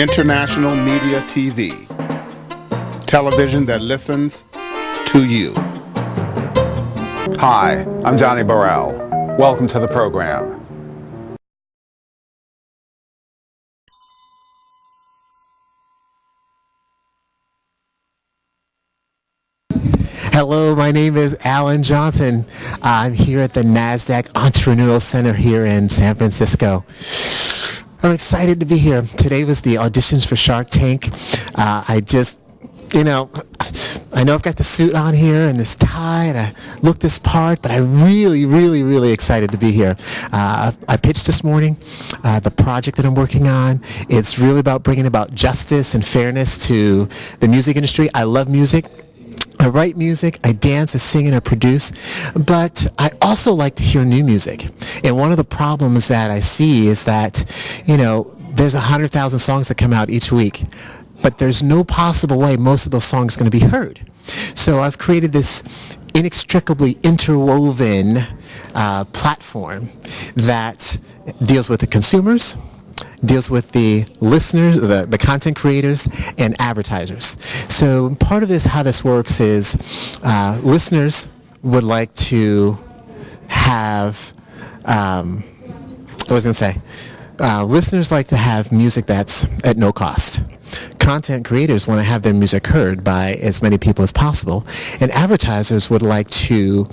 International Media TV. Television that listens to you. Hi, I'm Johnnie Burrell. Welcome to the program. Hello, my name is Alan Johnson. I'm here at the Nasdaq Entrepreneurial Center here in San Francisco. I'm excited to be here. Today was the auditions for Shark Tank. I know I've got the suit on here and this tie and I look this part, but I'm really excited to be here. I pitched this morning the project that I'm working on. It's really about bringing about justice and fairness to the music industry. I love music. I write music, I dance, I sing, and I produce, but I also like to hear new music. And one of the problems that I see is that, there's 100,000 songs that come out each week, but there's no possible way most of those songs are going to be heard. So I've created this inextricably interwoven platform that deals with the consumers, deals with the listeners, the content creators, and advertisers. So part of this, how this works is listeners would like to have, listeners like to have music that's at no cost. Content creators want to have their music heard by as many people as possible, and advertisers would like to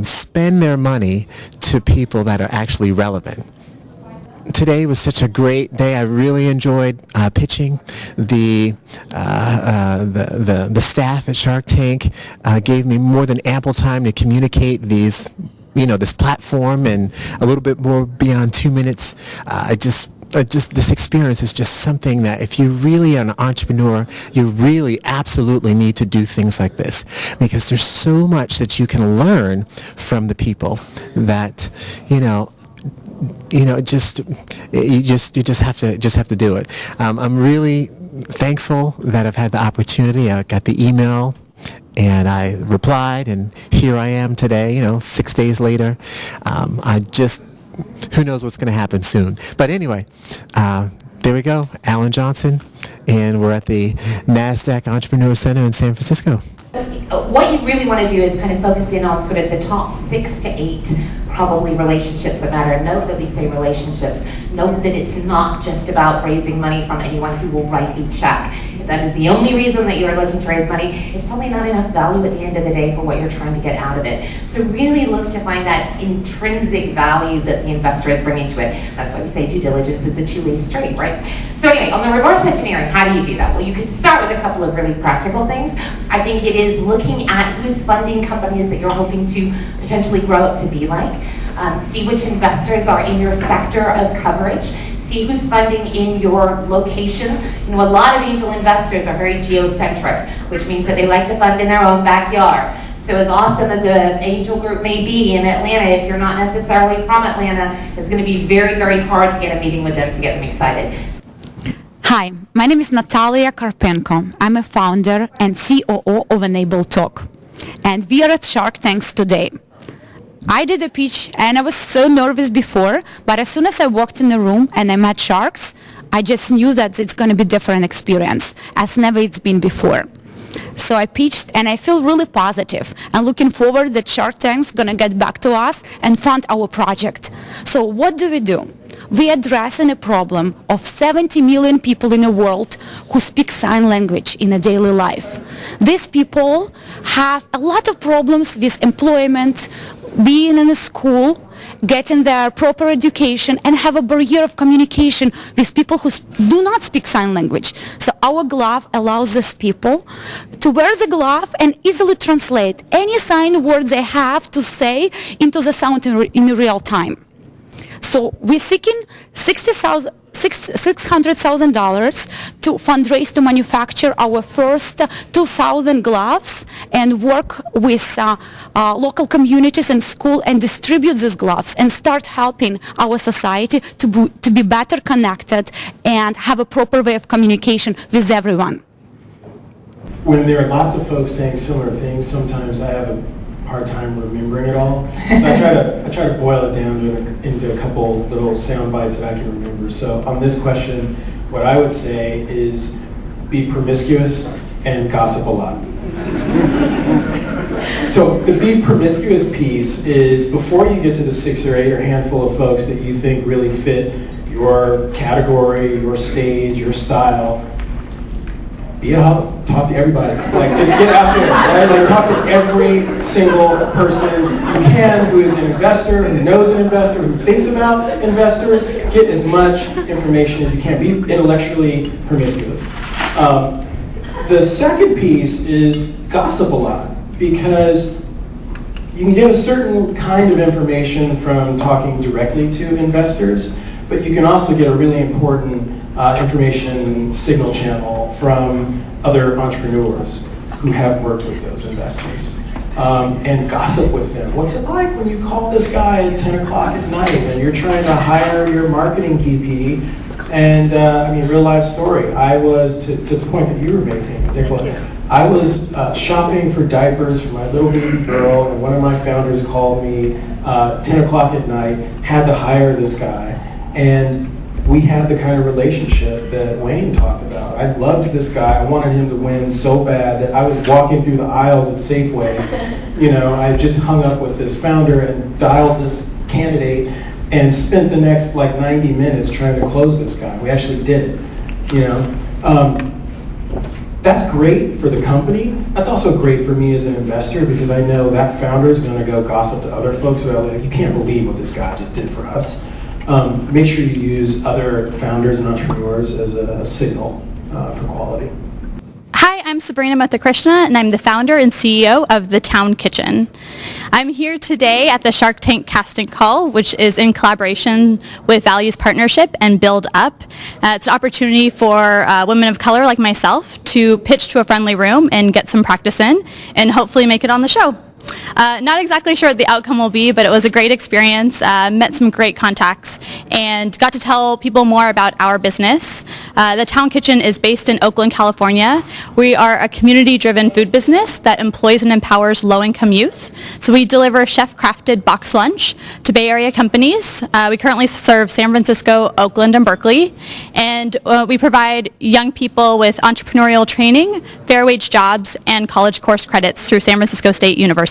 spend their money to people that are actually relevant. Today was such a great day. I really enjoyed pitching. The staff at Shark Tank gave me more than ample time to communicate this platform and a little bit more beyond 2 minutes. This experience is just something that if you really are an entrepreneur, you really absolutely need to do things like this, because there's so much that you can learn from the people that, you just have to do it. I'm really thankful that I've had the opportunity. I got the email and I replied, and here I am today, 6 days later. Who knows what's going to happen soon. But anyway, there we go, Alan Johnson, and we're at the Nasdaq Entrepreneurial Center in San Francisco. What you really want to do is kind of focus in on sort of the top 6 to 8 probably relationships that matter. Note that we say relationships. Note that it's not just about raising money from anyone who will write a check. If that is the only reason that you are looking to raise money, it's probably not enough value at the end of the day for what you're trying to get out of it. So really look to find that intrinsic value that the investor is bringing to it. That's why we say due diligence is a two-way street, right? So anyway, on the reverse engineering, how do you do that? Well, you could start with a couple of really practical things. I think it is looking at who's funding companies that you're hoping to potentially grow up to be like. See which investors are in your sector of coverage. See who's funding in your location. A lot of angel investors are very geocentric, which means that they like to fund in their own backyard. So as awesome as an angel group may be in Atlanta, if you're not necessarily from Atlanta, it's going to be very hard to get a meeting with them to get them excited. Hi, my name is Natalia Karpenko. I'm a founder and COO of Enable Talk. And we are at Shark Tanks today. I did a pitch and I was so nervous before, but as soon as I walked in the room and I met sharks, I just knew that it's going to be a different experience, as never it's been before. So I pitched and I feel really positive and looking forward that Shark Tank's going to get back to us and fund our project. So what do? We addressing a problem of 70 million people in the world who speak sign language in a daily life. These people have a lot of problems with employment, being in a school, getting their proper education, and have a barrier of communication with people who do not speak sign language. So our glove allows these people to wear the glove and easily translate any sign words they have to say into the sound in real time. So we're seeking $600,000 to fundraise to manufacture our first 2,000 gloves and work with local communities and school and distribute these gloves and start helping our society to be better connected and have a proper way of communication with everyone. When there are lots of folks saying similar things, sometimes I have a hard time remembering it all. So I try to boil it down into a couple little sound bites that I can remember. So on this question, what I would say is be promiscuous and gossip a lot. So the be promiscuous piece is before you get to the 6 or 8 or handful of folks that you think really fit your category, your stage, your style, be a hub, talk to everybody. Like, just get out there, right? Like, talk to every single person you can who is an investor, who knows an investor, who thinks about investors. Get as much information as you can. Be intellectually promiscuous. The second piece is gossip a lot, because you can get a certain kind of information from talking directly to investors, but you can also get a really important information signal channel from other entrepreneurs who have worked with those investors. And gossip with them. What's it like when you call this guy at 10 o'clock at night and you're trying to hire your marketing VP? And I mean, real life story. I was, to the point that you were making, Nicola, I was shopping for diapers for my little baby girl, and one of my founders called me 10 o'clock at night, had to hire this guy, and we had the kind of relationship that Wayne talked about. I loved this guy. I wanted him to win so bad that I was walking through the aisles at Safeway. You know, I just hung up with this founder and dialed this candidate and spent the next like 90 minutes trying to close this guy. We actually did it, you know. That's great for the company. That's also great for me as an investor, because I know that founder is going to go gossip to other folks about, like, you can't believe what this guy just did for us. Make sure you use other founders and entrepreneurs as a signal for quality. Hi, I'm Sabrina Muthakrishna, and I'm the founder and CEO of The Town Kitchen. I'm here today at the Shark Tank casting call, which is in collaboration with Values Partnership and Build Up. It's an opportunity for women of color like myself to pitch to a friendly room and get some practice in and hopefully make it on the show. Not exactly sure what the outcome will be, but it was a great experience, met some great contacts, and got to tell people more about our business. The Town Kitchen is based in Oakland, California. We are a community-driven food business that employs and empowers low-income youth. So we deliver chef-crafted box lunch to Bay Area companies. We currently serve San Francisco, Oakland, and Berkeley. And we provide young people with entrepreneurial training, fair wage jobs, and college course credits through San Francisco State University.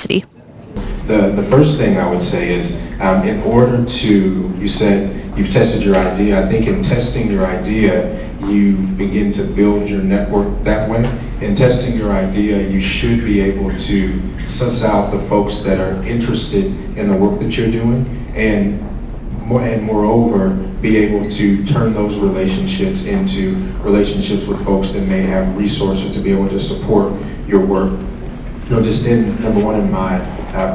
The first thing I would say is, in order to, you said you've tested your idea. I think in testing your idea, you begin to build your network that way. In testing your idea, you should be able to suss out the folks that are interested in the work that you're doing, and moreover, be able to turn those relationships into relationships with folks that may have resources to be able to support your work. You know, just in, number one, in my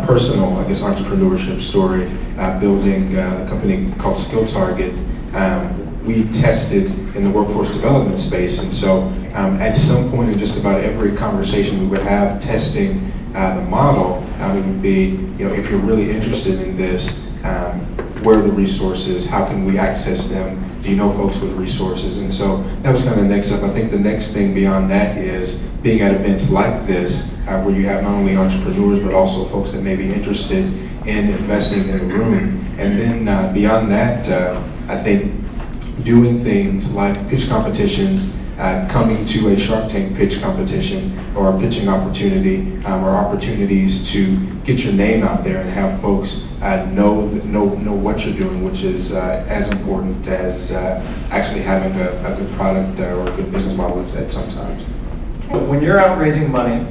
personal, I guess, entrepreneurship story, building a company called Skill Target, we tested in the workforce development space. And so at some point in just about every conversation we would have testing the model, it would be, you know, if you're really interested in this, where are the resources? How can we access them? Do you know folks with resources? And so that was kind of the next step. I think the next thing beyond that is being at events like this, where you have not only entrepreneurs, but also folks that may be interested in investing in the room. And then beyond that, I think doing things like pitch competitions, coming to a Shark Tank pitch competition or a pitching opportunity, or opportunities to get your name out there and have folks know what you're doing, which is as important as actually having a good product or a good business model at sometimes. When you're out raising money,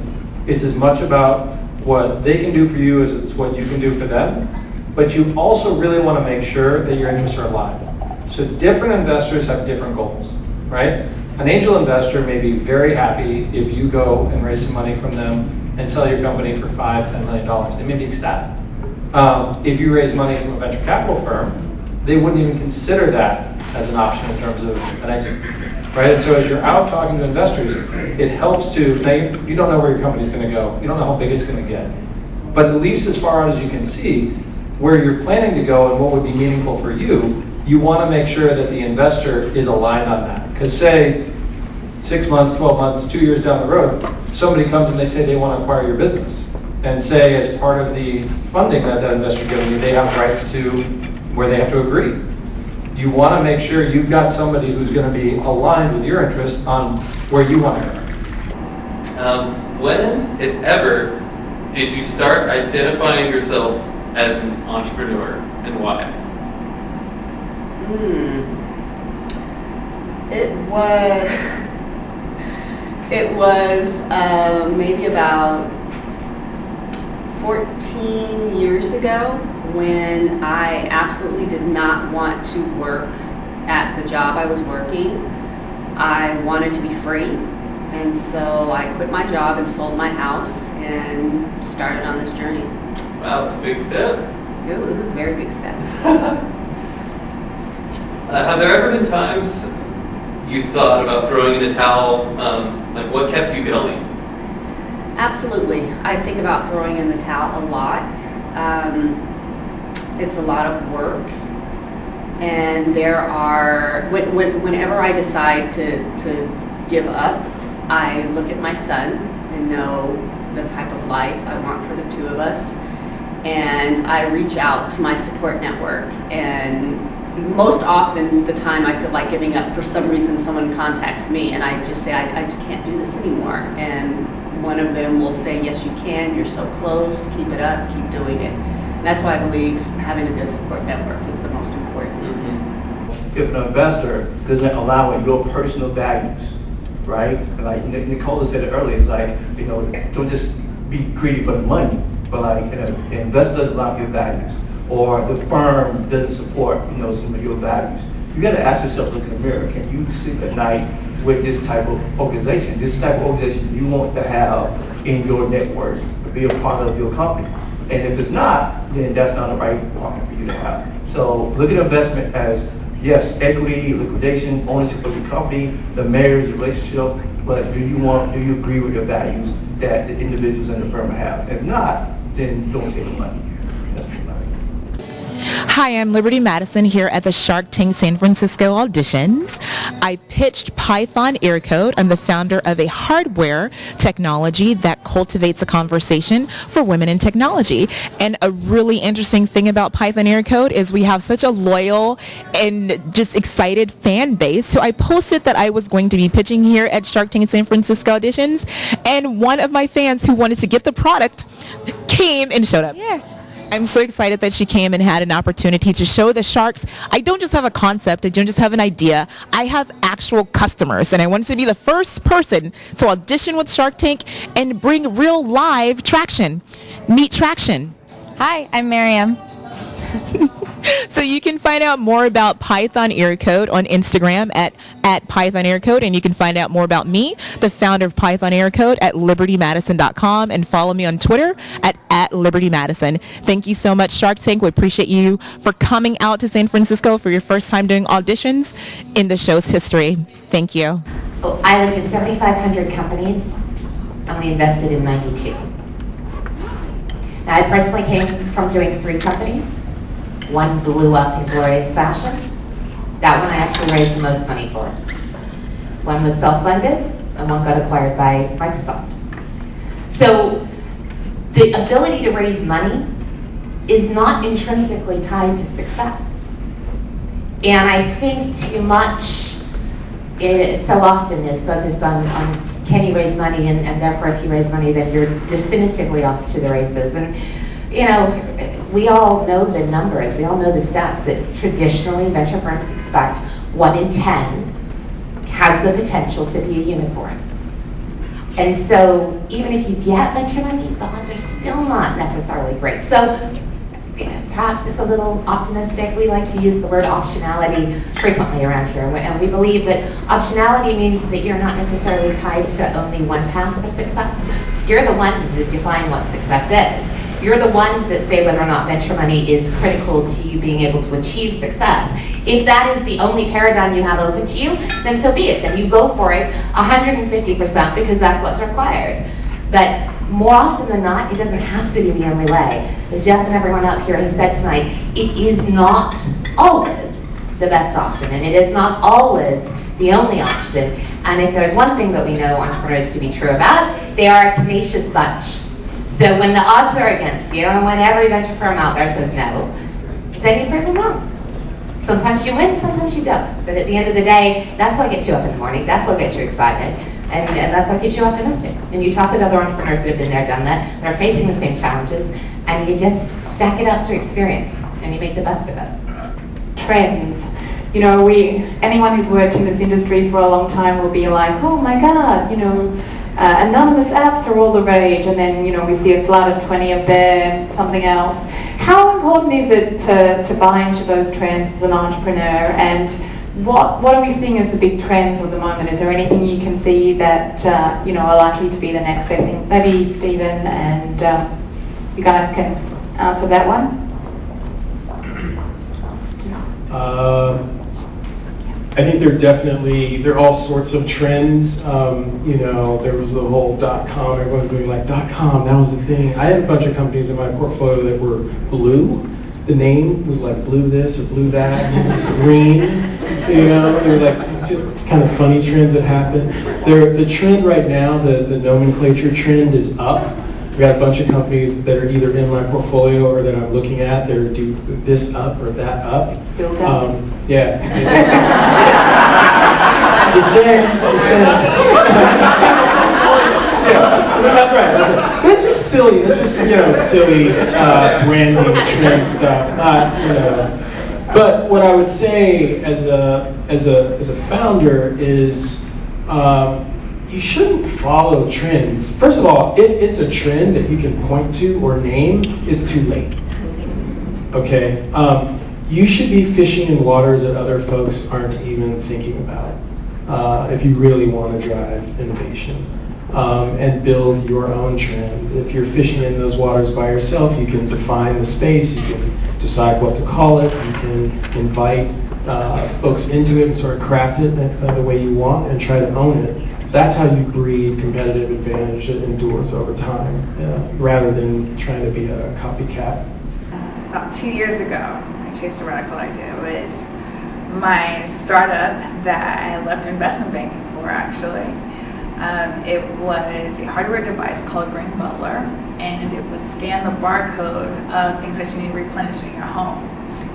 it's as much about what they can do for you as it's what you can do for them, but you also really want to make sure that your interests are aligned. So different investors have different goals, right? An angel investor may be very happy if you go and raise some money from them and sell your company for $5-10 million. They may be ecstatic. If you raise money from a venture capital firm, they wouldn't even consider that as an option in terms of an exit, right? And so as you're out talking to investors, it helps to, now you don't know where your company's going to go. You don't know how big it's going to get. But at least as far out as you can see, where you're planning to go and what would be meaningful for you, you want to make sure that the investor is aligned on that. Because say 6 months, 12 months, 2 years down the road, somebody comes and they say they want to acquire your business. And say as part of the funding that that investor gives you, they have rights to where they have to agree. you want to make sure you've got somebody who's going to be aligned with your interests on where you want to go. When, if ever, did you start identifying yourself as an entrepreneur, and why? It was maybe about 14 years ago when I absolutely did not want to work at the job I was working. I wanted to be free, and so I quit my job and sold my house and started on this journey. Wow, that's a big step. It was a very big step. Have there ever been times you thought about throwing in the towel? Like, what kept you going? Absolutely. I think about throwing in the towel a lot. It's a lot of work. And there are, whenever I decide to give up, I look at my son and know the type of life I want for the two of us. And I reach out to my support network. And most often the time I feel like giving up, for some reason someone contacts me and I just say, I can't do this anymore. And one of them will say, yes, you can, you're so close, keep it up, keep doing it. And that's why I believe having a good support network is the most important. Mm-hmm. If an investor doesn't allow in your personal values, right? And like Nicola said it earlier, it's like, don't just be greedy for the money, but like, the investor doesn't allow your values, or the firm doesn't support, some of your values. You got to ask yourself, look in the mirror, can you sleep at night with this type of organization? This type of organization you want to have in your network, to be a part of your company. And if it's not, then that's not the right partner for you to have. So look at investment as, yes, equity, liquidation, ownership of your company, the marriage relationship, but do you agree with the values that the individuals in the firm have? If not, then don't take the money. Hi, I'm Liberty Madison here at the Shark Tank San Francisco auditions. I pitched Python Air Code. I'm the founder of a hardware technology that cultivates a conversation for women in technology. And a really interesting thing about Python Air Code is we have such a loyal and just excited fan base. So I posted that I was going to be pitching here at Shark Tank San Francisco auditions. And one of my fans who wanted to get the product came and showed up. Yeah. I'm so excited that she came and had an opportunity to show the sharks. I don't just have a concept. I don't just have an idea. I have actual customers, and I wanted to be the first person to audition with Shark Tank and bring real live traction. Meet traction. Hi, I'm Miriam. So you can find out more about Python Air Code on Instagram at Python Air Code, and you can find out more about me, the founder of Python Air Code, at libertymadison.com, and follow me on Twitter at libertymadison. Thank you so much, Shark Tank. We appreciate you for coming out to San Francisco for your first time doing auditions in the show's history. Thank you. I looked at 7,500 companies, and we invested in 92. Now, I personally came from doing 3 companies. One blew up in glorious fashion. That one I actually raised the most money for. One was self-funded, and one got acquired by Microsoft. So the ability to raise money is not intrinsically tied to success. And I think too much, so often is focused on can you raise money, and therefore if you raise money then you're definitively off to the races. And we all know the numbers, we all know the stats that traditionally venture firms expect 1 in 10 has the potential to be a unicorn. And so even if you get venture money, the odds are still not necessarily great. So perhaps it's a little optimistic. We like to use the word optionality frequently around here. And we believe that optionality means that you're not necessarily tied to only one path for success. You're the ones that define what success is. You're the ones that say whether or not venture money is critical to you being able to achieve success. If that is the only paradigm you have open to you, then so be it. Then you go for it 150% because that's what's required. But more often than not, it doesn't have to be the only way. As Jeff and everyone up here has said tonight, it is not always the best option, and it is not always the only option. And if there's one thing that we know entrepreneurs to be true about, they are a tenacious bunch. So when the odds are against you, and when every venture firm out there says no, then you prove them wrong. Sometimes you win, sometimes you don't. But at the end of the day, that's what gets you up in the morning. That's what gets you excited. And that's what keeps you optimistic. And you talk with other entrepreneurs that have been there, done that, and are facing the same challenges, and you just stack it up through experience, and you make the best of it. Trends. You know, anyone who's worked in this industry for a long time will be like, oh my God, you know, anonymous apps are all the rage, and then, you know, we see a flood of 20 of them, something else. How important is it to buy into those trends as an entrepreneur, and what are we seeing as the big trends of the moment? Is there anything you can see that, you know, are likely to be the next big things? Maybe Stephen and you guys can answer that one. I think there are all sorts of trends. You know, there was the whole .com, everyone's doing like .com, that was the thing. I had a bunch of companies in my portfolio that were blue. The name was like blue this or blue that, and it was green. You know, they were like just kind of funny trends that happen. The trend right now, the nomenclature trend is up. We've got a bunch of companies that are either in my portfolio or that I'm looking at that are do this up or that up. Yeah. Just saying. Yeah, that's right. That's just silly. That's just, you know, silly branding trend stuff. Not, you know. But what I would say as a founder is you shouldn't follow trends. First of all, if it's a trend that you can point to or name, it's too late. Okay. You should be fishing in waters that other folks aren't even thinking about if you really want to drive innovation and build your own trend. If you're fishing in those waters by yourself, you can define the space, you can decide what to call it, you can invite folks into it and sort of craft it the way you want and try to own it. That's how you breed competitive advantage that endures over time, rather than trying to be a copycat. About 2 years ago, I chased a radical idea. It was my startup that I left investment banking for, actually. It was a hardware device called Green Butler, and it would scan the barcode of things that you need replenished in your home.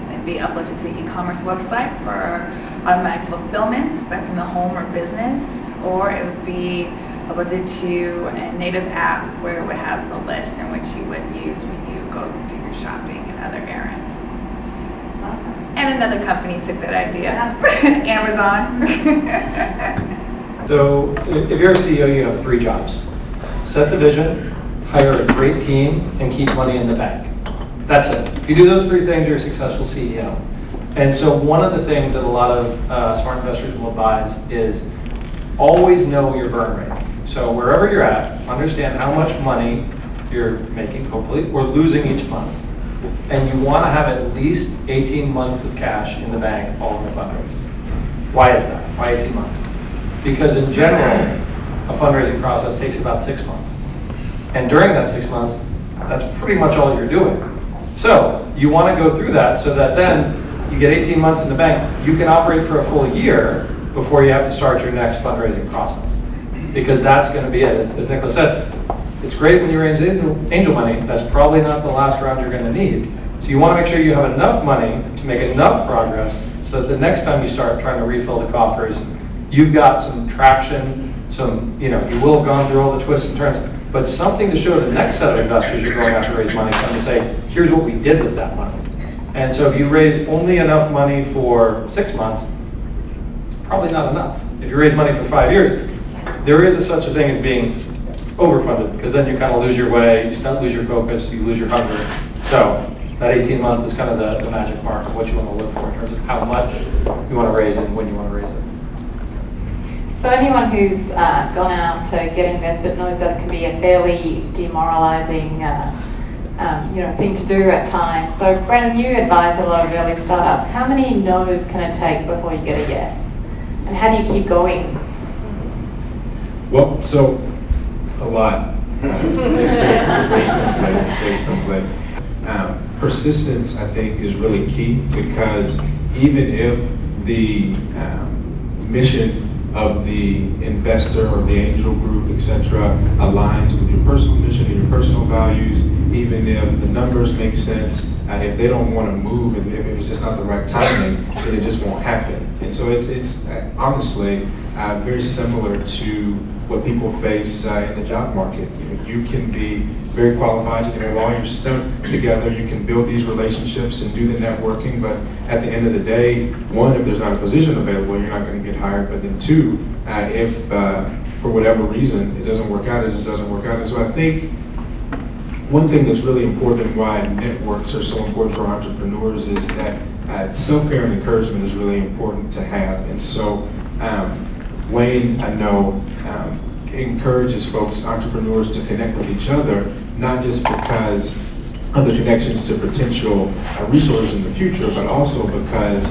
It'd be uploaded to an e-commerce website for automatic fulfillment back in the home or business, or it would be uploaded to a native app where it would have the list in which you would use when you go do your shopping and other errands. Awesome. And another company took that idea, Amazon. So if you're a CEO, you have 3 jobs. Set the vision, hire a great team, and keep money in the bank. That's it. If you do those 3 things, you're a successful CEO. And so one of the things that a lot of smart investors will advise is always know your burn rate. So wherever you're at, understand how much money you're making, hopefully, or losing each month. And you want to have at least 18 months of cash in the bank following the fundraise. Why is that? Why 18 months? Because in general, a fundraising process takes about 6 months. And during that 6 months, that's pretty much all you're doing. So you want to go through that so that then you get 18 months in the bank. You can operate for a full year before you have to start your next fundraising process. Because that's going to be it. As Nicholas said, it's great when you raise angel money. That's probably not the last round you're going to need. So you want to make sure you have enough money to make enough progress so that the next time you start trying to refill the coffers, you've got some traction, you will have gone through all the twists and turns, but something to show the next set of investors you're going out to raise money from to say, here's what we did with that money. And so if you raise only enough money for 6 months, it's probably not enough. If you raise money for 5 years, there is such a thing as being overfunded, because then you kind of lose your way, you lose your focus, you lose your hunger. So that 18 month is kind of the magic mark of what you want to look for in terms of how much you want to raise and when you want to raise it. So anyone who's gone out to get investment knows that it can be a fairly demoralizing thing to do at times. So Brandon, you advise a lot of early startups. How many no's can it take before you get a yes? And how do you keep going? Well, so a lot. Very simply. Persistence, I think, is really key, because even if the mission of the investor or the angel group, etc., aligns with your personal mission and your personal values, even if the numbers make sense, if they don't want to move, if it's just not the right timing, then it just won't happen. And so it's honestly very similar to what people face in the job market. You can be very qualified, you can have all your stuff together, you can build these relationships and do the networking, but at the end of the day, one, if there's not a position available, you're not going to get hired, but then two, if for whatever reason it doesn't work out, it just doesn't work out. And so I think one thing that's really important, why networks are so important for entrepreneurs, is that self-care and encouragement is really important to have. And so Wayne, I know, encourages folks, entrepreneurs, to connect with each other, not just because of the connections to potential resources in the future, but also because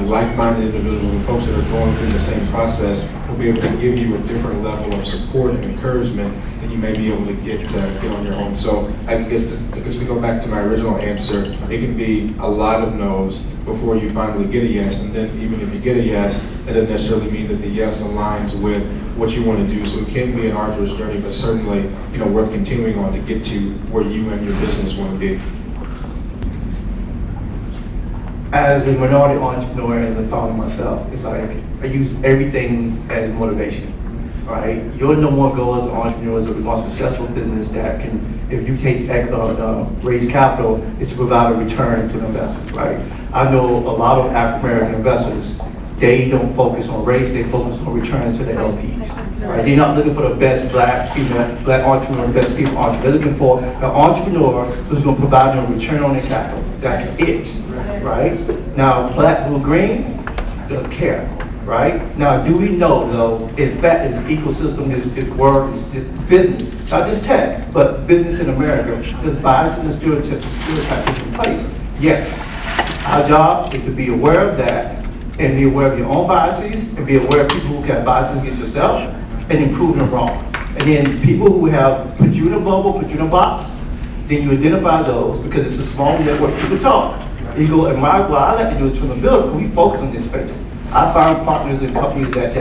like-minded individuals and folks that are going through the same process will be able to give you a different level of support and encouragement than you may be able to get on your own. So I guess to go back to my original answer, it can be a lot of no's before you finally get a yes, and then even if you get a yes, that doesn't necessarily mean that the yes aligns with what you want to do. So it can be an arduous journey, but certainly worth continuing on to get to where you and your business want to be. As a minority entrepreneur, as a founder myself, it's like I use everything as motivation, right? Your number one goal as an entrepreneur, is a more successful business that can, if you take raise capital, is to provide a return to the investors, right? I know a lot of African American investors, they don't focus on race, they focus on returns to the LPs. Right? They're not looking for the best black entrepreneur, the best people entrepreneur. They're looking for an entrepreneur who's going to provide them a return on their capital. That's it, right? Now, black, blue, green, don't care, right? Now, do we know, though, in fact, this ecosystem, this world, this business, not just tech, but business in America, there's biases and stereotypes in place. Yes, our job is to be aware of that, and be aware of your own biases, and be aware of people who have biases against yourself, and then prove them wrong. And then people who have put you in a bubble, put you in a box, then you identify those, because it's a small network, people talk. And you go, and what I like to do is try to build, because we focus on this space. I find partners in companies that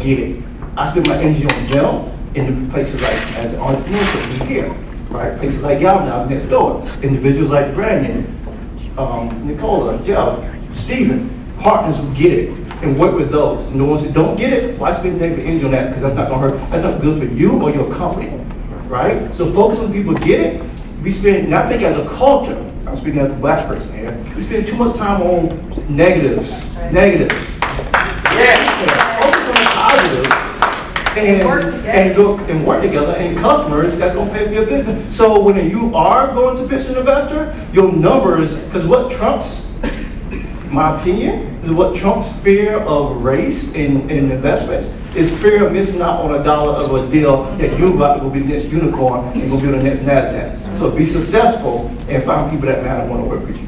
get it. I spend my energy on them in places like, as an entrepreneur, so we here, right? Places like y'all now, next door. Individuals like Brandon, Nicola, Jeff, Stephen. Partners who get it and work with those. And the ones who don't get it, why spend negative energy on that? Because that's not going to hurt. That's not good for you or your company, right? So focus on people who get it. We spend, and I think as a culture, I'm speaking as a black person here, we spend too much time on negatives. Yeah. Focus on the positives and work together, and customers that's going to pay for your business. So when you are going to pitch an investor, your numbers, because what trumps, my opinion, is what trumps fear of race in investments is fear of missing out on $1 of a deal that you're about to go be the next unicorn and go be the next Nasdaq. So be successful and find people that matter and want to work with you.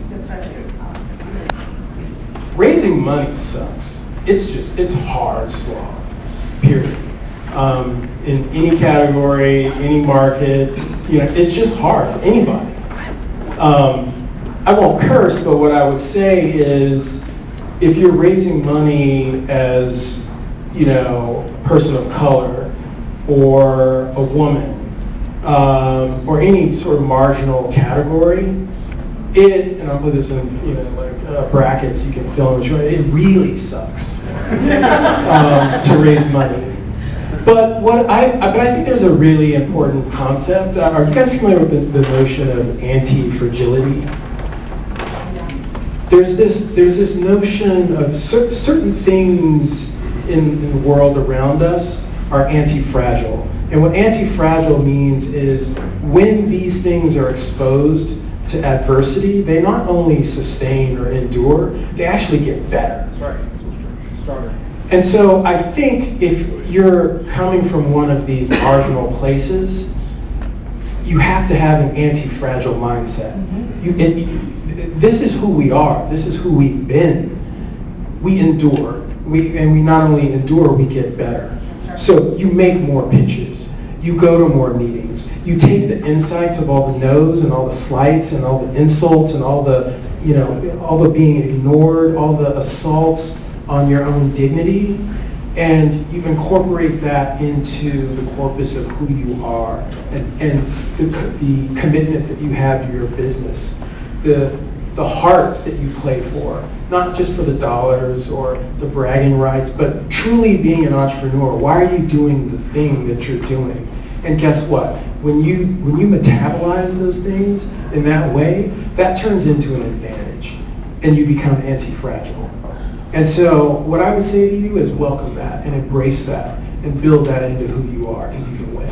Raising money sucks. It's hard slog, period. In any category, any market, it's just hard for anybody. I won't curse, but what I would say is, if you're raising money as, a person of color or a woman, or any sort of marginal category, and I'll put this in, brackets you can fill in which way, it really sucks to raise money. But I think there's a really important concept. Are you guys familiar with the notion of antifragility? There's this notion of certain things in the world around us are anti-fragile. And what anti-fragile means is when these things are exposed to adversity, they not only sustain or endure, they actually get better. And so I think if you're coming from one of these marginal places, you have to have an anti-fragile mindset. This is who we are. This is who we've been. We endure. And we not only endure, we get better. So you make more pitches. You go to more meetings. You take the insights of all the no's and all the slights and all the insults and all the, all the being ignored, all the assaults on your own dignity, And you incorporate that into the corpus of who you are and the commitment that you have to your business, the heart that you play for, not just for the dollars or the bragging rights, but truly being an entrepreneur. Why are you doing the thing that you're doing? And guess what? When you metabolize those things in that way, that turns into an advantage, and you become anti-fragile. And so what I would say to you is welcome that and embrace that and build that into who you are, because you can win.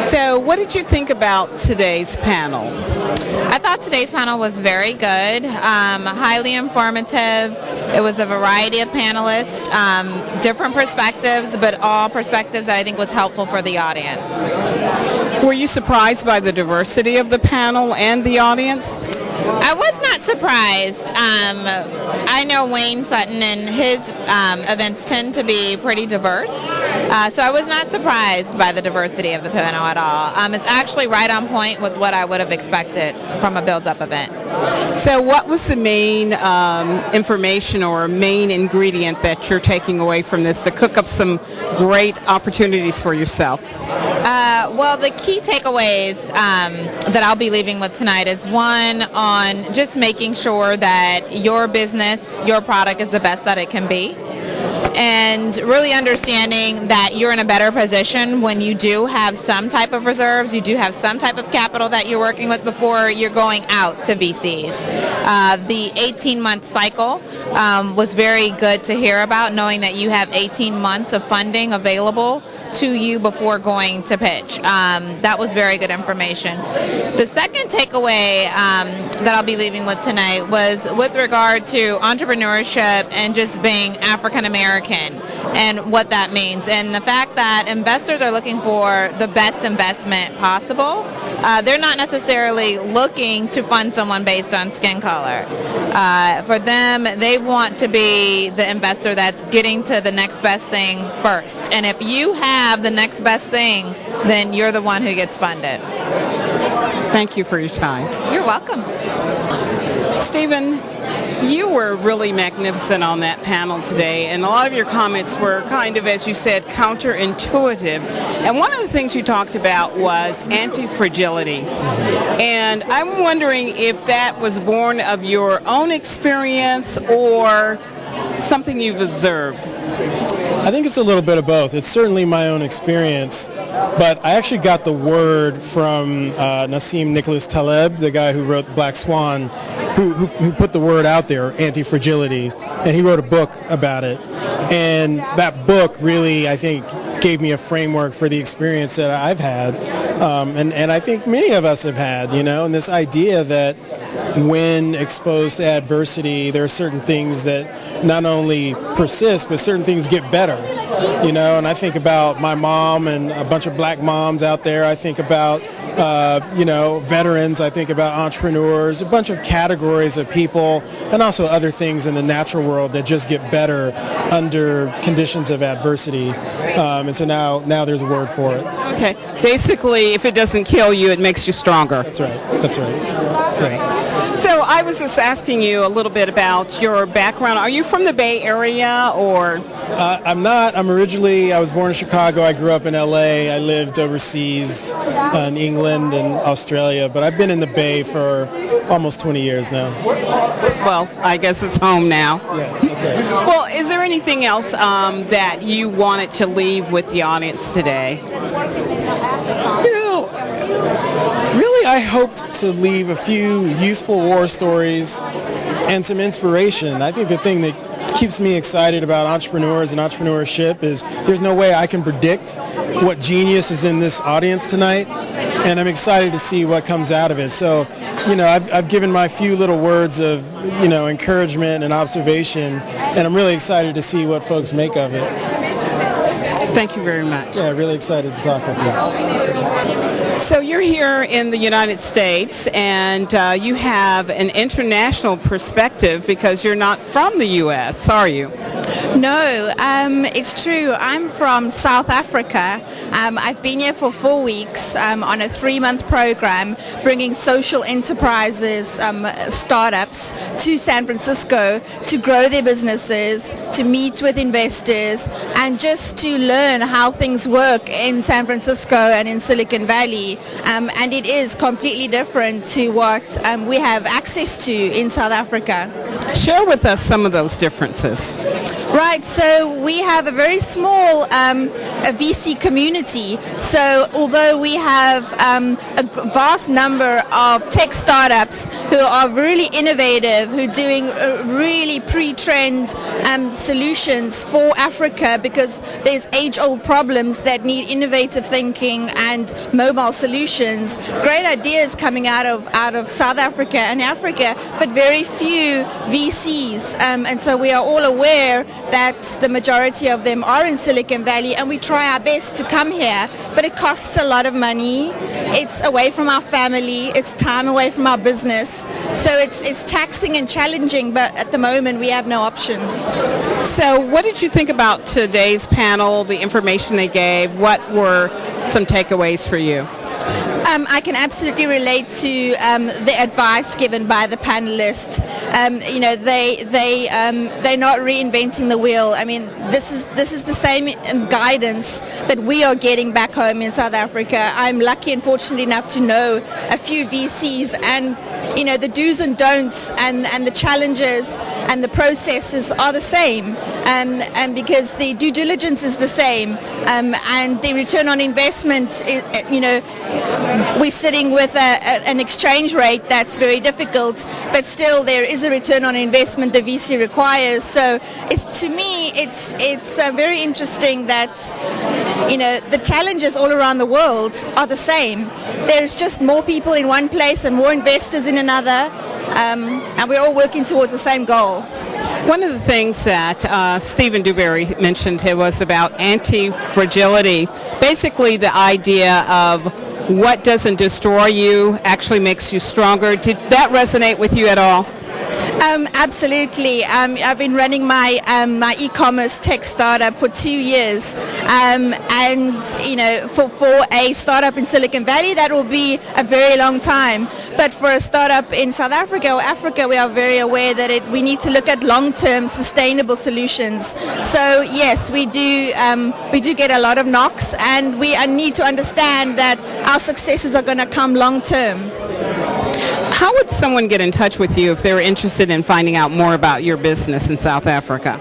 So what did you think about today's panel? I thought today's panel was very good, highly informative. It was a variety of panelists, different perspectives, but all perspectives that I think was helpful for the audience. Were you surprised by the diversity of the panel and the audience? I was not surprised. I know Wayne Sutton and his events tend to be pretty diverse. So I was not surprised by the diversity of the panel at all. It's actually right on point with what I would have expected from a build-up event. So what was the main information or main ingredient that you're taking away from this to cook up some great opportunities for yourself? Well, the key takeaways that I'll be leaving with tonight is one on just making sure that your business, your product is the best that it can be. And really understanding that you're in a better position when you do have some type of reserves, you do have some type of capital that you're working with before you're going out to VCs. The 18-month cycle was very good to hear about, knowing that you have 18 months of funding available to you before going to pitch. That was very good information. The second takeaway that I'll be leaving with tonight was with regard to entrepreneurship and just being African American and what that means, and the fact that investors are looking for the best investment possible. They're not necessarily looking to fund someone based on skin color. For them, they want to be the investor that's getting to the next best thing first. And if you have the next best thing, then you're the one who gets funded. Thank you for your time. You're welcome. Stephen, you were really magnificent on that panel today, and a lot of your comments were kind of, as you said, counterintuitive. And one of the things you talked about was antifragility. And I'm wondering if that was born of your own experience or something you've observed. I think it's a little bit of both. It's certainly my own experience, but I actually got the word from Nassim Nicholas Taleb, the guy who wrote Black Swan, who put the word out there, anti-fragility, and he wrote a book about it. And that book really, I think, gave me a framework for the experience that I've had, and I think many of us have had, and this idea that when exposed to adversity, there are certain things that not only persist, but certain things get better, and I think about my mom and a bunch of black moms out there. I think about, veterans. I think about entrepreneurs, a bunch of categories of people, and also other things in the natural world that just get better under conditions of adversity. And so now there's a word for it. Okay. Basically, if it doesn't kill you, it makes you stronger. That's right. Great. So I was just asking you a little bit about your background. Are you from the Bay Area or? I'm not. I was born in Chicago. I grew up in LA. I lived overseas in England and Australia, but I've been in the Bay for almost 20 years now. Well, I guess it's home now. Yeah, that's right. Well, is there anything else that you wanted to leave with the audience today? Really, I hoped to leave a few useful war stories and some inspiration. I think the thing that keeps me excited about entrepreneurs and entrepreneurship is there's no way I can predict what genius is in this audience tonight, and I'm excited to see what comes out of it. So, I've given my few little words of, encouragement and observation, and I'm really excited to see what folks make of it. Thank you very much. Yeah, really excited to talk with you. So you're here in the United States, and you have an international perspective because you're not from the U.S., are you? No, it's true. I'm from South Africa. I've been here for 4 weeks on a 3-month program bringing social enterprises, startups to San Francisco to grow their businesses, to meet with investors, and just to learn how things work in San Francisco and in Silicon Valley. And it is completely different to what we have access to in South Africa. Share with us some of those differences. Right, so we have a very small a VC community. So although we have a vast number of tech startups who are really innovative, who are doing really pre-trend solutions for Africa, because there's age-old problems that need innovative thinking and mobile solutions. Great ideas coming out of South Africa and Africa, but very few VCs. And so we are all aware that the majority of them are in Silicon Valley, and we try our best to come here, but it costs a lot of money. It's away from our family, it's time away from our business, so it's taxing and challenging, but at the moment we have no option. So what did you think about today's panel, the information they gave? What were some takeaways for you? I can absolutely relate to the advice given by the panelists. They're not reinventing the wheel. I mean, this is the same guidance that we are getting back home in South Africa. I'm lucky and fortunate enough to know a few VCs, and the do's and don'ts and the challenges and the processes are the same, and because the due diligence is the same, and the return on investment, we're sitting with an exchange rate that's very difficult, but still there is a return on investment the VC requires. So to me it's very interesting that the challenges all around the world are the same. There's just more people in one place and more investors in another, and we're all working towards the same goal. One of the things that Stephen Dewberry mentioned here was about antifragility, basically the idea of what doesn't destroy you actually makes you stronger. Did that resonate with you at all? Absolutely. I've been running my my e-commerce tech startup for 2 years, and for a startup in Silicon Valley that will be a very long time. But for a startup in South Africa or Africa, we are very aware that we need to look at long-term sustainable solutions. So yes, we do get a lot of knocks, and we need to understand that our successes are going to come long-term. How would someone get in touch with you if they were interested in finding out more about your business in South Africa?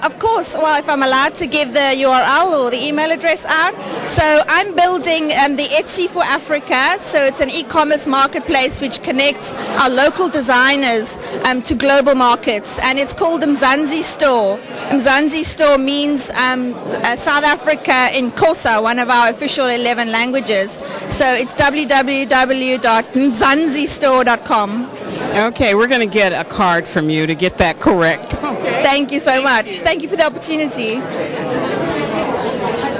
Of course, well, if I'm allowed to give the URL or the email address out. So I'm building the Etsy for Africa. So it's an e-commerce marketplace which connects our local designers to global markets. And it's called Mzansi Store. Mzansi Store means South Africa in Xhosa, one of our official 11 languages. So it's www.mzanzistore.com. Okay, we're going to get a card from you to get that correct. Okay. Thank you so much. Thank you for the opportunity.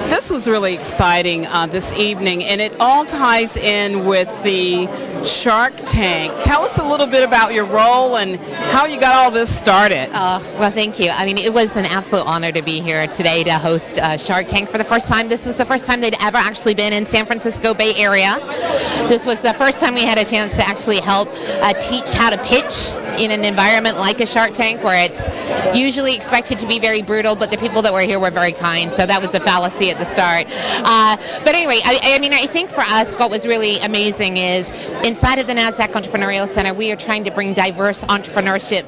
This was really exciting this evening, and it all ties in with the Shark Tank. Tell us a little bit about your role and how you got all this started. Well, thank you. I mean, it was an absolute honor to be here today to host Shark Tank for the first time. This was the first time they'd ever actually been in San Francisco Bay Area. This was the first time we had a chance to actually help teach how to pitch in an environment like a Shark Tank, where it's usually expected to be very brutal, but the people that were here were very kind, so that was a fallacy at the start. But anyway, I think for us what was really amazing is inside of the Nasdaq Entrepreneurial Center, we are trying to bring diverse entrepreneurship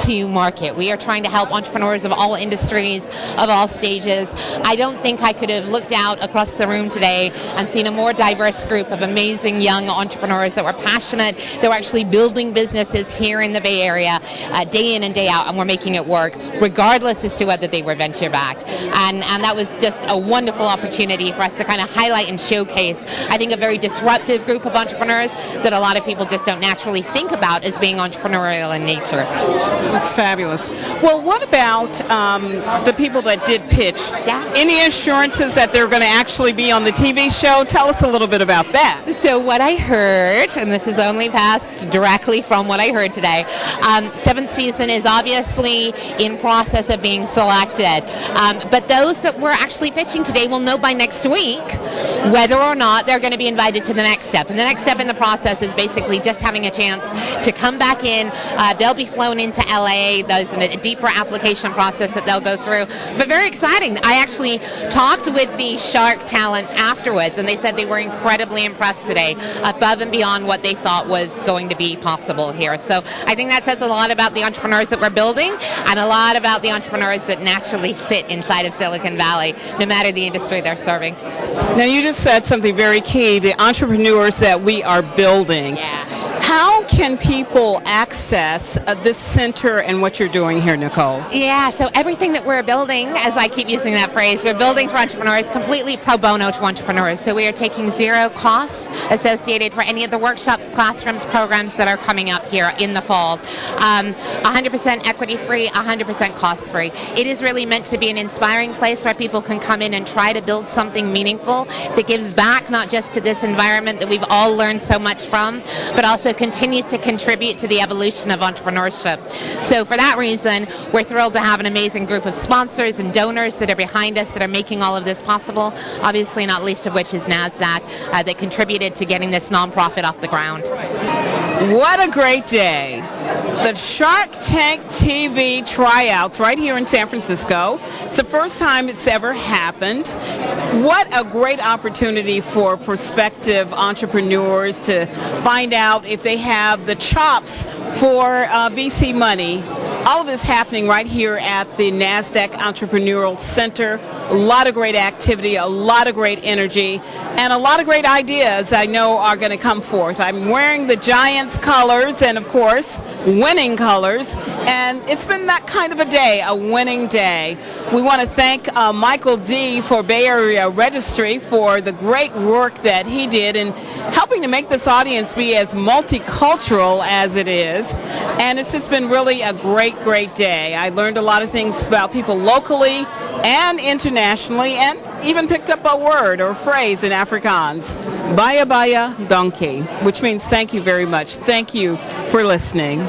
to market. We are trying to help entrepreneurs of all industries, of all stages. I don't think I could have looked out across the room today and seen a more diverse group of amazing young entrepreneurs that were passionate, that were actually building businesses here in the Bay Area day in and day out, and we're making it work regardless as to whether they were venture backed. And that was just a wonderful opportunity for us to kind of highlight and showcase, I think, a very disruptive group of entrepreneurs that that a lot of people just don't naturally think about as being entrepreneurial in nature. That's fabulous. Well, what about the people that did pitch? Yeah. Any assurances that they're going to actually be on the TV show? Tell us a little bit about that. So what I heard, and this is only passed directly from what I heard today, seventh season is obviously in process of being selected. But those that were actually pitching today will know by next week whether or not they're going to be invited to the next step. And the next step in the process is basically just having a chance to come back in. They'll be flown into LA. There's a deeper application process that they'll go through. But very exciting. I actually talked with the Shark talent afterwards, and they said they were incredibly impressed today, above and beyond what they thought was going to be possible here. So I think that says a lot about the entrepreneurs that we're building and a lot about the entrepreneurs that naturally sit inside of Silicon Valley, no matter the industry they're serving. Now, you just said something very key, the entrepreneurs that we are building. Yeah. How can people access this center and what you're doing here, Nicole? Yeah, so everything that we're building, as I keep using that phrase, we're building for entrepreneurs, completely pro bono to entrepreneurs. So we are taking zero costs associated for any of the workshops, classrooms, programs that are coming up here in the fall. 100% equity free, 100% cost free. It is really meant to be an inspiring place where people can come in and try to build something meaningful that gives back not just to this environment that we've all learned so much from, but also continues to contribute to the evolution of entrepreneurship. So for that reason, we're thrilled to have an amazing group of sponsors and donors that are behind us that are making all of this possible, obviously not least of which is Nasdaq, that contributed to getting this nonprofit off the ground. What a great day. The Shark Tank TV tryouts right here in San Francisco. It's the first time it's ever happened. What a great opportunity for prospective entrepreneurs to find out if they have the chops for VC money. All of this happening right here at the Nasdaq Entrepreneurial Center. A lot of great activity, a lot of great energy, and a lot of great ideas I know are going to come forth. I'm wearing the Giants colors and, of course, winning colors, and it's been that kind of a day, a winning day. We want to thank Michael D. for Bay Area Registry for the great work that he did in helping to make this audience be as multicultural as it is, and it's just been really a great day. I learned a lot of things about people locally and internationally, and even picked up a word or phrase in Afrikaans, baya baya donkey, which means thank you very much. Thank you for listening.